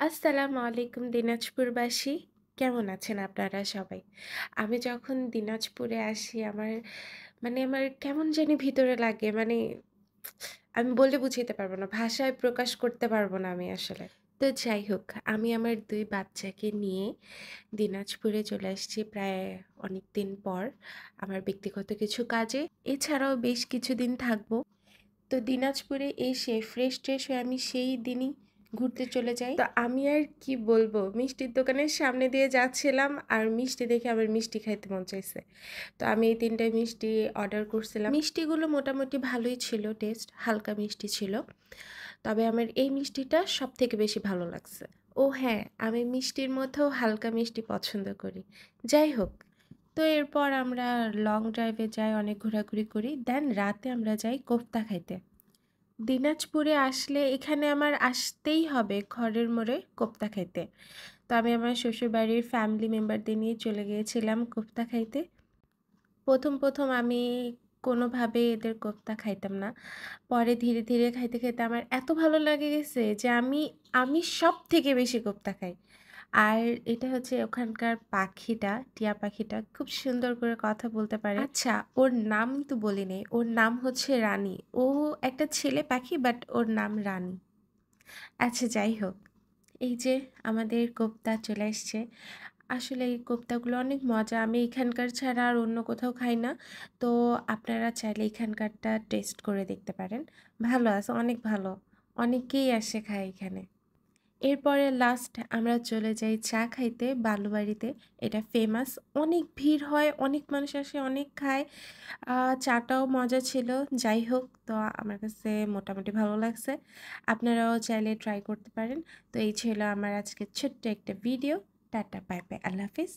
আসসালামু আলাইকুম দিনাজপুরবাসী। কেমন আছেন আপনারা সবাই? আমি যখন দিনাজপুরে আসি আমার কেমন জানি ভিতরে লাগে আমি বলে বুঝাইতে পারব না। ভাষায় প্রকাশ করতে পারব না আমি আসলে। তো যাই হোক, আমি আমার ২ বাচ্চাকে নিয়ে দিনাজপুরে চলে আসছি প্রায় অনেকদিন পর আমার ব্যক্তিগত কিছু কাজে। এছাড়াও বেশ কিছুদিন থাকবো। তো দিনাজপুরে এসে ফ্রেশ-ট্রেশ হয়ে আমি সেই দিনই ঘুরতে চলে যাই। তো আমি আর কি বলবো? মিষ্টির দোকানের সামনে দিয়ে যাচ্ছিলাম আর মিষ্টি দেখে আমার মিষ্টি খাইতে মন চাইছে। তো আমি এই ৩ টা মিষ্টি অর্ডার করছিলাম। মিষ্টিগুলো মোটামুটি ভালোই ছিল টেস্ট, হালকা মিষ্টি ছিল। তবে আমার এই মিষ্টিটা সবথেকে বেশি ভালো লাগছে। ও হ্যাঁ, আমি মিষ্টির মধ্যেও হালকা মিষ্টি পছন্দ করি। যাই হোক, তো এরপর আমরা লং ড্রাইভে যাই, অনেক ঘোরাঘুরি করি। দেন রাতে আমরা যাই কোফতা খাইতে। দিনাজপুরে আসলে এখানে আমার আসতেই হবে ঘরের মোড়ে কোফতা খাইতে। তো আমি আমার শ্বশুরবাড়ির ফ্যামিলি মেম্বারদের নিয়ে চলে গিয়েছিলাম কোফতা খাইতে। ১ম আমি কোনোভাবে এদের কোফতা খাইতাম না। পরে ধীরে, ধীরে খাইতে, খাইতে আমার এত ভালো লাগে গেছে যে আমি সবথেকে বেশি কোফতা খাই। আর এটা হচ্ছে ওখানকার পাখিটা, টিয়া পাখিটা খুব সুন্দর করে কথা বলতে পারে। আচ্ছা, ওর নাম তো বলি নাই। ওর নাম হচ্ছে রানী। ও একটা ছেলে পাখি বাট ওর নাম রানী। আচ্ছা যাই হোক, এই যে আমাদের কোফতা চলে এসছে। আসলে এই কোফতাগুলো অনেক মজা। আমি এখানকার ছাড়া আর অন্য কোথাও খাই না। তো আপনারা চাইলে এখানকারটা টেস্ট করে দেখতে পারেন। ভালো আছে, অনেক ভালো। অনেকেই আসে খায় এখানে। এরপরে লাস্ট আমরা চলে যাই চা খাইতে বালুবাড়িতে। এটা ফেমাস। অনেক ভিড় হয়, অনেক মানুষ আসে, অনেক খায়। আ চাটাও মজা ছিল। যাই হোক, তো আমার কাছে মোটামুটি ভালো লাগছে। আপনারাও চাইলে ট্রাই করতে পারেন। তো এই ছিল আমার আজকের ছোট্ট একটা ভিডিও। Tata, bye, bye. আল্লাহ হাফেজ।